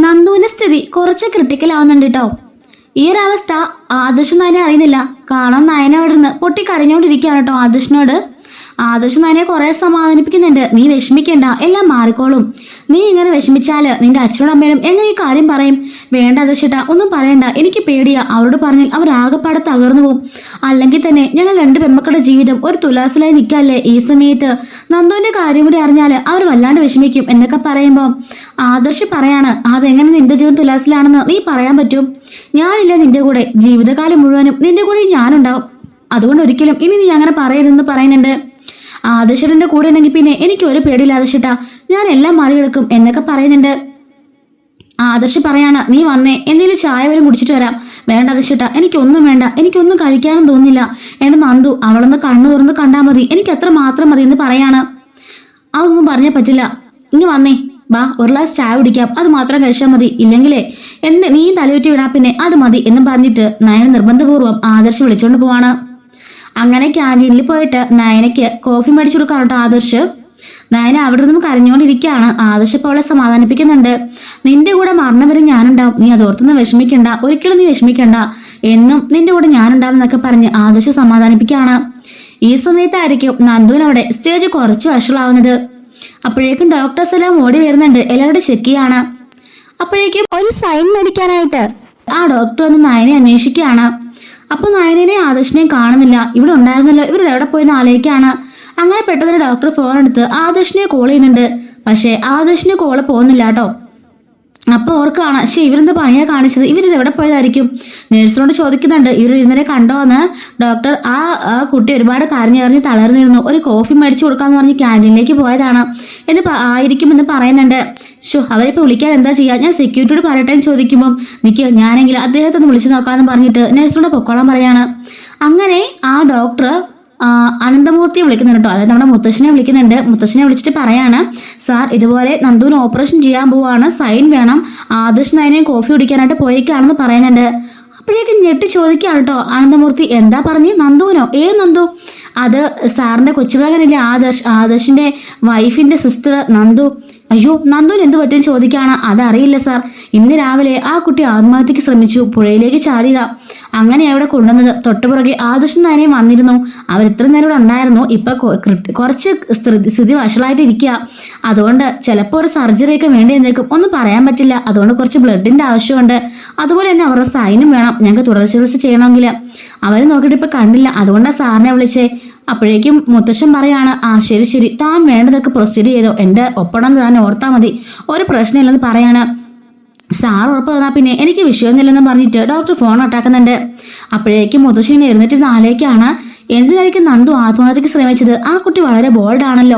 നന്ദുവിന്റെ സ്ഥിതി കുറച്ച് ക്രിട്ടിക്കൽ ആവുന്നുണ്ട് കേട്ടോ. ഈ ഒരു അവസ്ഥ ആദർശ് നയനെ അറിയുന്നില്ല. കാരണം നയന അവിടെ നിന്ന് പൊട്ടി കരഞ്ഞോണ്ടിരിക്കുകയാണ് കേട്ടോ ആദർശിനോട്. ആദർശ് നയനെ കുറെ സമാധാനിപ്പിക്കുന്നുണ്ട്. നീ വിഷമിക്കണ്ട, എല്ലാം മാറിക്കോളും. നീ ഇങ്ങനെ വിഷമിച്ചാല് നിന്റെ അച്ഛനോടും അമ്മയോടും എങ്ങനെ ഈ കാര്യം പറയും? വേണ്ട ആദർശേട്ടാ, ഒന്നും പറയണ്ട, എനിക്ക് പേടിയാ. അവരോട് പറഞ്ഞാൽ അവർ ആകെപ്പാടെ തകർന്നു പോവും. അല്ലെങ്കിൽ തന്നെ ഞങ്ങൾ രണ്ട് പെമ്മക്കളുടെ ജീവിതം ഒരു തുലാസിലായി നിൽക്കല്ലേ. ഈ സമയത്ത് നന്ദുവിന്റെ കാര്യം കൂടി അറിഞ്ഞാല് അവർ വല്ലാണ്ട് വിഷമിക്കും എന്നൊക്കെ പറയുമ്പോൾ ആദർശ് പറയാണ്, അതെങ്ങനെ നിന്റെ ജീവിതം തുലാസിലാണെന്ന് നീ പറയാൻ പറ്റും? ഞാനില്ല നിന്റെ കൂടെ, ജീവിതകാലം മുഴുവനും നിന്റെ കൂടെ ഞാനുണ്ടാവും. അതുകൊണ്ട് ഒരിക്കലും ഇനി നീ അങ്ങനെ പറയരുതെന്ന് പറയുന്നുണ്ട്. ആദർശന്റെ കൂടെ ഉണ്ടെങ്കിൽ പിന്നെ എനിക്ക് ഒരു പേടിയില്ല ആദർശട്ടാ, ഞാൻ എല്ലാം മറികടക്കും എന്നൊക്കെ പറയുന്നുണ്ട്. ആദർശ് പറയാണ്, നീ വന്നേ, എന്തെങ്കിലും ചായ വരും കുടിച്ചിട്ട് വരാം. വേണ്ട ആദർശട്ടാ, എനിക്കൊന്നും വേണ്ട, എനിക്കൊന്നും കഴിക്കാനും തോന്നില്ല. എന്റെ നന്ദു അവളൊന്ന് കണ്ണു തുറന്ന് കണ്ടാൽ മതി, എനിക്ക് അത്ര മാത്രം മതി എന്ന് പറയാണ്. അതൊന്നും പറഞ്ഞാൽ പറ്റില്ല, ഇനി വന്നേ, വാ ഒരു ഗ്ലാസ് ചായ കുടിക്കാം, അത് മാത്രം കഴിച്ചാൽ മതി. ഇല്ലെങ്കിലേ നീ തലയുറ്റി വിടാ, പിന്നെ അത് മതി എന്നും പറഞ്ഞിട്ട് നയന നിർബന്ധപൂർവ്വം ആദർശ് വിളിച്ചോണ്ട് പോവാണ്. അങ്ങനെ ക്യാൻറ്റീനിൽ പോയിട്ട് നയനയ്ക്ക് കോഫി മേടിച്ചു കൊടുക്കാറുണ്ട് ആദർശ്. നയന അവിടെ നിന്നും കരഞ്ഞുകൊണ്ടിരിക്കുകയാണ്. ആദർശ് ഇപ്പോൾ അവളെ സമാധാനിപ്പിക്കുന്നുണ്ട്. നിന്റെ കൂടെ മരണം വരെ ഞാനുണ്ടാവും, നീ അതോർത്തൊന്നും വിഷമിക്കണ്ട, ഒരിക്കലും നീ വിഷമിക്കണ്ട, എന്നും നിന്റെ കൂടെ ഞാനുണ്ടാവും എന്നൊക്കെ പറഞ്ഞ് ആദർശ് സമാധാനിപ്പിക്കുകയാണ്. ഈ സമയത്തായിരിക്കും നന്ദുവിനവിടെ സ്റ്റേജ് കുറച്ച് വഷളാവുന്നത്. അപ്പോഴേക്കും ഡോക്ടേഴ്സ് എല്ലാം ഓടി വരുന്നുണ്ട്, എല്ലാവരുടെ ചെക്ക് ചെയ്യാണ്. അപ്പോഴേക്കും ഒരു സൈൻ മേടിക്കാനായിട്ട് ആ ഡോക്ടർ ഒന്ന് നയനെ അന്വേഷിക്കുകയാണ്. അപ്പൊ നയനെ ആദർശിനെയും കാണുന്നില്ല. ഇവിടെ ഉണ്ടായിരുന്നല്ലോ, ഇവരുടെ എവിടെ പോയെന്ന് ആലോചിക്കുകയാണ്. അങ്ങനെ പെട്ടെന്ന് ഡോക്ടർ ഫോൺ എടുത്ത് ആദർശിനെ കോൾ ചെയ്യുന്നുണ്ട്. പക്ഷെ ആദർശിന് കോള് പോകുന്നില്ല കേട്ടോ. അപ്പൊ ഓർക്കാണ്, പക്ഷെ ഇവരെന്ത് പണിയാ കാണിച്ചത്, ഇവരിത് എവിടെ പോയതായിരിക്കും? നേഴ്സിനോട് ചോദിക്കുന്നുണ്ട്, ഇവർ ഇന്നലെ കണ്ടോ എന്ന്. ഡോക്ടർ ആ കുട്ടി ഒരുപാട് കരഞ്ഞറിഞ്ഞ് തളർന്നിരുന്നു, ഒരു കോഫി മേടിച്ചു കൊടുക്കാന്ന് പറഞ്ഞ് ക്യാൻറ്റീനിലേക്ക് പോയതാണ് എന്ന് ആയിരിക്കുമെന്ന് പറയുന്നുണ്ട്. അവരിപ്പോ വിളിക്കാൻ എന്താ ചെയ്യാ, ഞാൻ സെക്യൂരിറ്റിയോട് പറയട്ടെ എന്ന് ചോദിക്കുമ്പോൾ നിക്ക്, ഞാനെങ്കിൽ അദ്ദേഹത്തെ ഒന്ന് വിളിച്ചു നോക്കാന്ന് പറഞ്ഞിട്ട് നേഴ്സിനോട് പൊക്കോളാൻ പറയാണ്. അങ്ങനെ ആ ഡോക്ടർ അനന്തമൂർത്തിയെ വിളിക്കുന്നുണ്ട് കേട്ടോ, അതായത് നമ്മുടെ മുത്തശ്ശനെ വിളിക്കുന്നുണ്ട്. മുത്തശ്ശനെ വിളിച്ചിട്ട് പറയാണ്, സാർ ഇതുപോലെ നന്ദുവിന് ഓപ്പറേഷൻ ചെയ്യാൻ പോവാണ്, സൈൻ വേണം, ആദർശ് നയനെയും കോഫി കുടിക്കാനായിട്ട് പോയിരിക്കുകയാണെന്ന് പറയുന്നുണ്ട്. അപ്പോഴേക്കും ഞെട്ടി ചോദിക്കുകയാണ് കേട്ടോ ആനന്ദമൂർത്തി, എന്താ പറഞ്ഞ്? നന്ദുവിനോ? ഏത് നന്ദു? അത് സാറിന്റെ കൊച്ചുമകനില്ലേ ആദർശ്, ആദർശിന്റെ വൈഫിന്റെ സിസ്റ്റർ നന്ദു. അയ്യോ, നന്ദുവിന് എന്ത് പറ്റും ചോദിക്കാണ്. അതറിയില്ല സാർ, ഇന്ന് രാവിലെ ആ കുട്ടി ആത്മഹത്യക്ക് ശ്രമിച്ചു, പുഴയിലേക്ക് ചാടിയതാ. അങ്ങനെ അവിടെ കൊണ്ടുവന്നത്. തൊട്ടുപുറകെ ആദർശം തന്നെ വന്നിരുന്നു. അവർ ഇത്ര നേരം ഇവിടെ ഉണ്ടായിരുന്നു. ഇപ്പൊ കുറച്ച് സ്ഥിതി വഷളായിട്ട് ഇരിക്കുക. അതുകൊണ്ട് ചിലപ്പോൾ ഒരു സർജറി ഒക്കെ വേണ്ടി എന്നേക്കും, ഒന്നും പറയാൻ പറ്റില്ല. അതുകൊണ്ട് കുറച്ച് ബ്ലഡിന്റെ ആവശ്യമുണ്ട്. അതുപോലെ തന്നെ അവരുടെ സൈനും വേണം, ഞങ്ങൾക്ക് തുടർ ചികിത്സ ചെയ്യണമെങ്കിൽ. അവർ നോക്കിയിട്ട് ഇപ്പൊ കണ്ടില്ല, അതുകൊണ്ടാണ് സാറിനെ വിളിച്ചേ. അപ്പോഴേക്കും മുത്തശ്ശൻ പറയാണ്, ആ ശരി ശരി, താൻ വേണ്ടതൊക്കെ പ്രൊസീഡ് ചെയ്തോ, എന്റെ ഒപ്പണം താൻ ഓർത്താ മതി, ഒരു പ്രശ്നമില്ലെന്ന് പറയാണ്. സാർ ഉറപ്പ് തന്നാ പിന്നെ എനിക്ക് വിഷയമൊന്നുമില്ലെന്ന് പറഞ്ഞിട്ട് ഡോക്ടർ ഫോൺ ഒട്ടാക്കുന്നുണ്ട്. അപ്പോഴേക്കും മുത്തശ്ശൻ എഴുന്നേറ്റ് നാലേക്കാണ്, എന്തിനായിരിക്കും നന്ദു ആത്മഹത്യക്ക് ശ്രമിച്ചത്? ആ കുട്ടി വളരെ ബോൾഡ് ആണല്ലോ.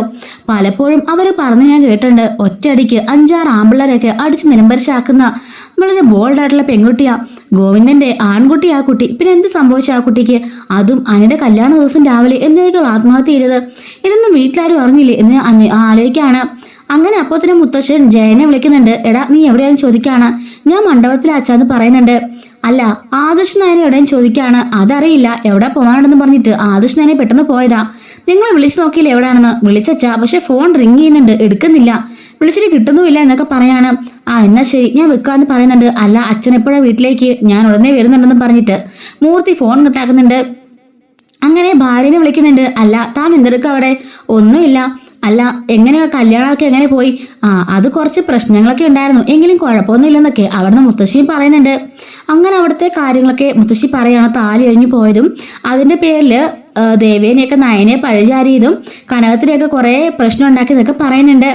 പലപ്പോഴും അവർ പറഞ്ഞ് ഞാൻ കേട്ടിട്ടുണ്ട്, ഒറ്റയടിക്ക് 5-6 ആമ്പിള്ളേരൊക്കെ അടിച്ച് നിലംപരിശാക്കുന്ന വളരെ ബോൾഡ് ആയിട്ടുള്ള പെൺകുട്ടിയാ. ഗോവിന്ദന്റെ ആൺകുട്ടി ആ കുട്ടി. പിന്നെ എന്ത് സംഭവിച്ച ആ കുട്ടിക്ക്? അതും അനിയുടെ കല്യാണ ദിവസം രാവിലെ എന്തിനായിരിക്കും ആത്മഹത്യ ചെയ്തത്? ഇതൊന്നും വീട്ടിലാരും അറിഞ്ഞില്ലേ എന്ന് ആലോചിക്കാണ്. അങ്ങനെ അപ്പോത്തിന് മുത്തശ്ശൻ ജയനെ വിളിക്കുന്നുണ്ട്. എടാ, നീ എവിടെയാണെന്ന് ചോദിക്കാണ്. ഞാൻ മണ്ഡപത്തിലാച്ചാന്ന് പറയുന്നുണ്ട്. അല്ല, ആദർശ് നയനെ എവിടെയും ചോദിക്കാണ്. അതറിയില്ല, എവിടെ പോകാനുണ്ടെന്ന് പറഞ്ഞിട്ട് ആദർശ് നയനെ പെട്ടെന്ന് പോയതാ. നിങ്ങൾ വിളിച്ചു നോക്കിയില്ല എവിടെയാണെന്ന്? വിളിച്ചാ, പക്ഷെ ഫോൺ റിങ് ചെയ്യുന്നുണ്ട്, എടുക്കുന്നില്ല, വിളിച്ചിട്ട് കിട്ടുന്നുമില്ല എന്നൊക്കെ പറയാണ്. ആ എന്നാ ശരി, ഞാൻ വെക്കാന്ന് പറയുന്നുണ്ട്. അല്ല, അച്ഛൻ എപ്പോഴാ വീട്ടിലേക്ക്? ഞാൻ ഉടനെ വരുന്നുണ്ടെന്ന് പറഞ്ഞിട്ട് മൂർത്തി ഫോൺ കിട്ടാക്കുന്നുണ്ട്. അങ്ങനെ ഭാര്യനെ വിളിക്കുന്നുണ്ട്. അല്ല, താൻ എന്തെടുക്ക അവിടെ? ഒന്നുമില്ല. അല്ല, എങ്ങനെയാ കല്യാണമൊക്കെ എങ്ങനെ പോയി? അത് കുറച്ച് പ്രശ്നങ്ങളൊക്കെ ഉണ്ടായിരുന്നു, എങ്കിലും കുഴപ്പമൊന്നുമില്ലെന്നൊക്കെ അവിടുന്ന് മുത്തശ്ശിയും പറയുന്നുണ്ട്. അങ്ങനെ അവിടുത്തെ കാര്യങ്ങളൊക്കെ മുത്തശ്ശി പറയാണ്. താലി കഴിഞ്ഞു പോയതും അതിന്റെ പേരില് ദേവേനെയൊക്കെ നയനെ പഴിചാരിയതും കനകത്തിനെയൊക്കെ കുറെ പ്രശ്നം ഉണ്ടാക്കിയതൊക്കെ പറയുന്നുണ്ട്.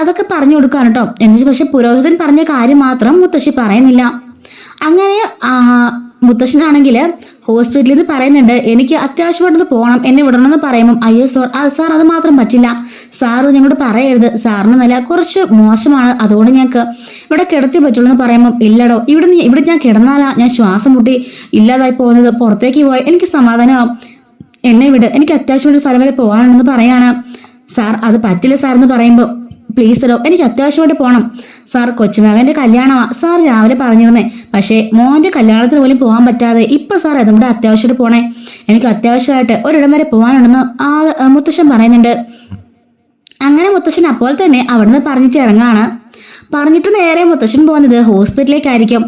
അതൊക്കെ പറഞ്ഞു കൊടുക്കാണ് കേട്ടോ. എന്നുവെച്ചാൽ പക്ഷെ പുരോഹിതൻ പറഞ്ഞ കാര്യം മാത്രം മുത്തശ്ശി പറയുന്നില്ല. അങ്ങനെ മുത്തശ്ശനാണെങ്കിൽ ഹോസ്പിറ്റലിൽ നിന്ന് പറയുന്നുണ്ട്, എനിക്ക് അത്യാവശ്യമായിട്ടൊന്ന് പോകണം, എന്നെ വിടണമെന്ന് പറയുമ്പോൾ അയ്യോ സാർ അത് മാത്രം പറ്റില്ല, സാറ് നിങ്ങളോട് പറയരുത്, സാറിന് നില കുറച്ച് മോശമാണ്, അതുകൊണ്ട് ഞങ്ങൾക്ക് ഇവിടെ കിടത്തി പറ്റുള്ളൂ എന്ന് പറയുമ്പോൾ ഇല്ലടോ, ഇവിടെ ഞാൻ കിടന്നാലാ ഞാൻ ശ്വാസം മുട്ടി ഇല്ലാതായി പോകുന്നത്, പുറത്തേക്ക് പോയി എനിക്ക് സമാധാനമാവും, എന്നെ വിട്, എനിക്ക് അത്യാവശ്യമായിട്ട് സ്ഥലം വരെ പോകാനുണ്ടെന്ന് പറയാണ്. സാർ അത് പറ്റില്ല സാർ എന്ന് പറയുമ്പോൾ പ്ലീസ് എടോ, എനിക്ക് അത്യാവശ്യമായിട്ട് പോകണം സാർ, കൊച്ചുമകന്റെ കല്യാണമാ സാർ രാവിലെ പറഞ്ഞിരുന്നേ, പക്ഷേ മോന്റെ കല്യാണത്തിന് പോലും പോകാൻ പറ്റാതെ ഇപ്പൊ സാർ അതും കൂടെ അത്യാവശ്യമായിട്ട് പോണേ, എനിക്ക് അത്യാവശ്യമായിട്ട് ഒരിടം വരെ പോകാനുണ്ടെന്ന് മുത്തശ്ശൻ പറയുന്നുണ്ട്. അങ്ങനെ മുത്തശ്ശൻ അപ്പോൾ തന്നെ അവിടുന്ന് പറഞ്ഞിട്ട് ഇറങ്ങാണ്. പറഞ്ഞിട്ട് നേരെ മുത്തശ്ശൻ പോകുന്നത് ഹോസ്പിറ്റലിലേക്കായിരിക്കും.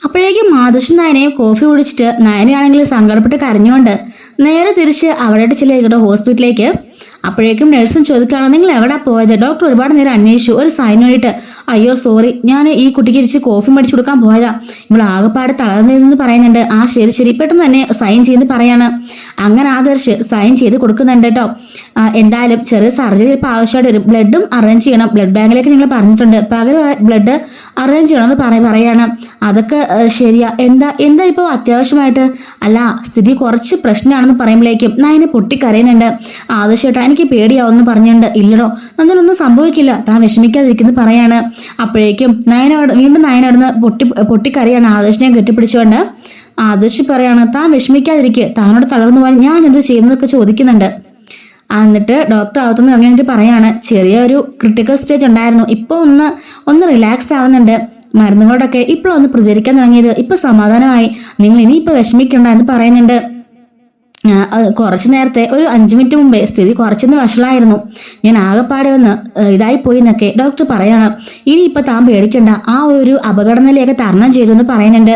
അപ്പോഴേക്കും ആദർശൻ നയനയും കോഫി കുടിച്ചിട്ട് നയനയാണെങ്കിൽ സങ്കടപ്പെട്ട് കരഞ്ഞുകൊണ്ട് നേരെ തിരിച്ച് അവിടെ ചെല്ലുകട്ടോ ഹോസ്പിറ്റലിലേക്ക്. അപ്പോഴേക്കും നഴ്സും ചോദിക്കുകയാണ്, നിങ്ങൾ എവിടെ പോയത്? ഡോക്ടർ ഒരുപാട് നേരം അന്വേഷിച്ചു, ഒരു സൈൻ വേണ്ടിയിട്ട്. അയ്യോ സോറി, ഞാൻ ഈ കുട്ടിക്ക് ഇരിച്ച് കോഫി മേടിച്ചു കൊടുക്കാൻ പോയതാ, ഇവൾ ആകെപ്പാട് തളർന്നതെന്ന് പറയുന്നുണ്ട്. ആ ശരി പെട്ടെന്ന് തന്നെ സൈൻ ചെയ്ത് പറയാണ്. അങ്ങനെ ആദർശ് സൈൻ ചെയ്ത് കൊടുക്കുന്നുണ്ട് കേട്ടോ. എന്തായാലും ചെറിയ സർജറി ഇപ്പോൾ ആവശ്യമായിട്ട് വരും, ബ്ലഡും അറേഞ്ച് ചെയ്യണം, ബ്ലഡ് ബാങ്കിലേക്ക് നിങ്ങൾ പറഞ്ഞിട്ടുണ്ട്, പകരം ബ്ലഡ് അറേഞ്ച് ചെയ്യണമെന്ന് പറയാണ്. അതൊക്കെ ശരിയാ, എന്താ ഇപ്പോൾ അത്യാവശ്യമായിട്ട്? അല്ല, സ്ഥിതി കുറച്ച് പ്രശ്നമാണെന്ന് പറയുമ്പോഴേക്കും നയനെ പൊട്ടിക്കരയുന്നുണ്ട്. ആദർശേട്ടാ എനിക്ക് പേടിയാവെന്ന് പറഞ്ഞിട്ടുണ്ട്. ഇല്ലടോ നന്ദനൊന്നും സംഭവിക്കില്ല, താൻ വിഷമിക്കാതിരിക്കുന്നു പറയാണ്. അപ്പോഴേക്കും വീണ്ടും നയനവിടുന്ന് പൊട്ടിക്കരയാണ് ആദർശിനെ കെട്ടിപ്പിടിച്ചുകൊണ്ട്. ആദർശ് പറയാണ്, താൻ വിഷമിക്കാതിരിക്കുക, താനോട് തളർന്നു പോകാൻ ഞാൻ എന്ത് ചെയ്യുന്നതൊക്കെ ചോദിക്കുന്നുണ്ട്. എന്നിട്ട് ഡോക്ടർ അകത്തുനിന്ന് ഇറങ്ങിയിട്ട് പറയാണ്, ചെറിയൊരു ക്രിട്ടിക്കൽ സ്റ്റേജ് ഉണ്ടായിരുന്നു, ഇപ്പൊ ഒന്ന് റിലാക്സ് ആവുന്നുണ്ട്, മരുന്നുകളോടൊക്കെ ഇപ്പോഴൊന്ന് പ്രതികരിക്കാൻ തുടങ്ങിയത്, ഇപ്പൊ സമാധാനമായി, നിങ്ങൾ ഇനിയിപ്പോ വിഷമിക്കണ്ട എന്ന് പറയുന്നുണ്ട്. കുറച്ചു നേരത്തെ ഒരു 5 മിനിറ്റ് മുമ്പേ സ്ഥിതി കുറച്ചൊന്ന് വഷളായിരുന്നു, ഞാൻ ആകെപ്പാടെ ഒന്ന് ഇതായി പോയി എന്നൊക്കെ ഡോക്ടർ പറയണം. ഇനിയിപ്പൊ താൻ പേടിക്കണ്ട, ആ ഒരു അപകടനിലയൊക്കെ തരണം ചെയ്തു എന്ന് പറയുന്നുണ്ട്.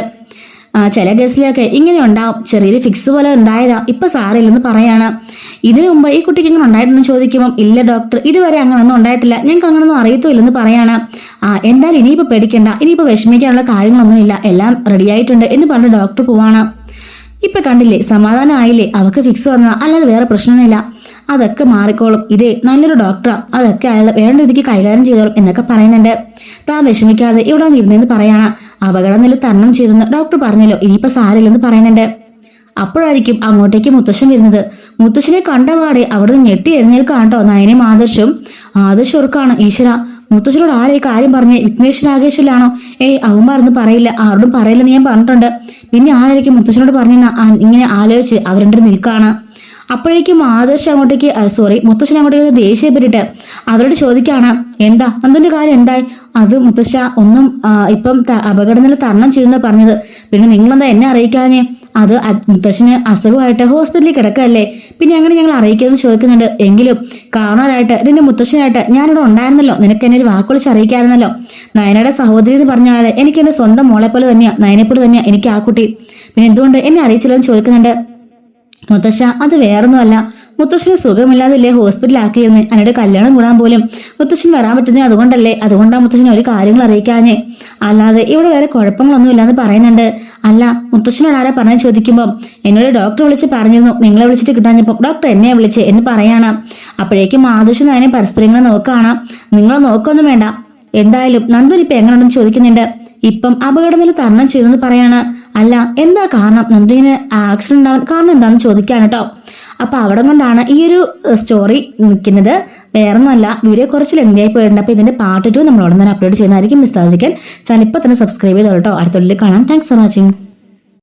ചില കേസിലൊക്കെ ഇങ്ങനെ ഉണ്ടാവും, ചെറിയൊരു ഫിക്സ് പോലെ ഉണ്ടായതാ, ഇപ്പൊ സാറില്ലെന്ന് പറയാണ്. ഇതിനു മുമ്പ് ഈ കുട്ടിക്ക് ഇങ്ങനെ ഉണ്ടായിട്ടുണ്ടെന്ന് ചോദിക്കുമ്പോൾ ഇല്ല ഡോക്ടർ, ഇതുവരെ അങ്ങനൊന്നും ഉണ്ടായിട്ടില്ല, ഞങ്ങൾക്ക് അങ്ങനൊന്നും അറിയത്തില്ലെന്ന് പറയാണ്. എന്തായാലും ഇനിയിപ്പോ പേടിക്കണ്ട, ഇനിയിപ്പോ വിഷമിക്കാനുള്ള കാര്യങ്ങളൊന്നുമില്ല, എല്ലാം റെഡിയായിട്ടുണ്ട് എന്ന് പറഞ്ഞ് ഡോക്ടർ പോവാണ്. ഇപ്പൊ കണ്ടില്ലേ, സമാധാനമായില്ലേ, അവക്ക് ഫിക്സ് വന്നതാ, അല്ലാതെ വേറെ പ്രശ്നമൊന്നുമില്ല, അതൊക്കെ മാറിക്കോളും, ഇതേ നല്ലൊരു ഡോക്ടറാ, അതൊക്കെ അയാൾ വേണ്ട രീതിക്ക് കൈകാര്യം ചെയ്തോളും എന്നൊക്കെ പറയുന്നുണ്ട്. താൻ വിഷമിക്കാതെ ഇവിടെ വന്നിരുന്നെന്ന് പറയാണ്. അപകടനില തരണം ചെയ്തെന്ന് ഡോക്ടർ പറഞ്ഞല്ലോ, ഇനിയിപ്പോ സാരില്ലെന്ന് പറയുന്നുണ്ട്. അപ്പോഴായിരിക്കും അങ്ങോട്ടേക്ക് മുത്തശ്ശൻ വരുന്നത്. മുത്തശ്ശനെ കണ്ടപാടെ അവിടെ നിന്ന് ഞെട്ടി എഴുന്നേൽക്കാട്ടോ നയനയും ആദർശ് ഓർക്കാണ്, ഈശ്വര മുത്തശ്ശനോട് ആരെ കാര്യം പറഞ്ഞേ, വിഘ്നേഷ് രാകേഷിലാണോ? അവന്മാരൊന്നും പറയില്ല, ആരോടും പറയില്ലെന്ന് ഞാൻ പറഞ്ഞിട്ടുണ്ട്, പിന്നെ ആരായിരിക്കും മുത്തശ്ശനോട് പറഞ്ഞെന്ന് ഇങ്ങനെ ആലോചിച്ച് അവർ രണ്ടും നിൽക്കാണ്. അപ്പോഴേക്കും മുത്തശ്ശൻ അങ്ങോട്ടേക്ക് ദേഷ്യപ്പെട്ടിട്ട് അവരോട് ചോദിക്കാണ്, എന്താ നന്ദന്റെ കാര്യം എന്തായി? അത് മുത്തശ്ശ ഒന്നും ഇപ്പം അപകടനില തരണം ചെയ്യുന്ന പറഞ്ഞത്, പിന്നെ നിങ്ങളെന്താ എന്നെ അറിയിക്കാഞ്ഞേ? അത് മുത്തശ്ശന് അസുഖമായിട്ട് ഹോസ്പിറ്റലിൽ കിടക്കല്ലേ, പിന്നെ അങ്ങനെ ഞങ്ങൾ അറിയിക്കാമെന്ന് ചോദിക്കുന്നുണ്ട്. എങ്കിലും കാരണവരായിട്ട് നിന്റെ മുത്തശ്ശനായിട്ട് ഞാനിവിടെ ഉണ്ടായിരുന്നല്ലോ, നിനക്ക് എന്നെ ഒരു വാക്ക് വിളിച്ച് അറിയിക്കാമായിരുന്നല്ലോ. നയനയുടെ സഹോദരി എന്ന് പറഞ്ഞാൽ എനിക്ക് എന്റെ സ്വന്തം മോളെ പോലെ തന്നെയാ, നയനെപ്പോലെ തന്നെയാ എനിക്ക് ആ കുട്ടി, പിന്നെ എന്തുകൊണ്ട് എന്നെ അറിയിച്ചില്ലെന്ന് ചോദിക്കുന്നുണ്ട്. മുത്തശ്ശ അത് വേറൊന്നുമല്ല, മുത്തശ്ശന് സുഖമില്ലാതില്ലേ ഹോസ്പിറ്റലാക്കിയിരുന്നേ, അതിനോട് കല്യാണം കൂടാൻ പോലും മുത്തശ്ശൻ വരാൻ പറ്റുന്നേ അതുകൊണ്ടാണ് മുത്തശ്ശൻ ഒരു കാര്യങ്ങൾ അറിയിക്കാഞ്ഞേ, അല്ലാതെ ഇവിടെ വേറെ കുഴപ്പങ്ങളൊന്നും ഇല്ലാന്ന് പറയുന്നുണ്ട്. അല്ല മുത്തശ്ശനോട് ആരാ പറഞ്ഞ് ചോദിക്കുമ്പോൾ എന്നോട് ഡോക്ടർ വിളിച്ച് പറഞ്ഞിരുന്നു, നിങ്ങളെ വിളിച്ചിട്ട് കിട്ടാഞ്ഞപ്പോൾ ഡോക്ടർ എന്നെ വിളിച്ച് എന്ന് പറയാണ്. അപ്പോഴേക്കും ആദർശം അതിനെ പരസ്പരം ഇങ്ങനെ നോക്കുകയാണ്. നിങ്ങൾ നോക്കൊന്നും വേണ്ട, എന്തായാലും നന്ദൻ ഇപ്പൊ എങ്ങനെയുണ്ടെന്ന് ചോദിക്കുന്നുണ്ട്. ഇപ്പം അപകടനില തരണം ചെയ്തെന്ന് പറയാണ്. അല്ല എന്താ കാരണം, നന്ദുവിന് ആക്സിഡന്റ് ഉണ്ടാവാൻ കാരണം എന്താണെന്ന് ചോദിക്കാണ് കേട്ടോ. അപ്പൊ അവിടെ കൊണ്ടാണ് ഈ ഒരു സ്റ്റോറി നിൽക്കുന്നത്, വേറൊന്നുമല്ല. വീഡിയോ കുറച്ച് ലെങ്തി ആയി പോയിട്ടുണ്ട്. അപ്പൊ ഇതിന്റെ പാർട്ട് 2 നമ്മൾ ഉടനെ അപ്ലോഡ് ചെയ്യുന്നതായിരിക്കും. മിസ്സായിരിക്കാൻ ചാനൽ ഇപ്പൊ തന്നെ സബ്സ്ക്രൈബ് ചെയ്തോളൂ കേട്ടോ. അടുത്ത വീഡിയോയിൽ കാണാം. Thanks for watching.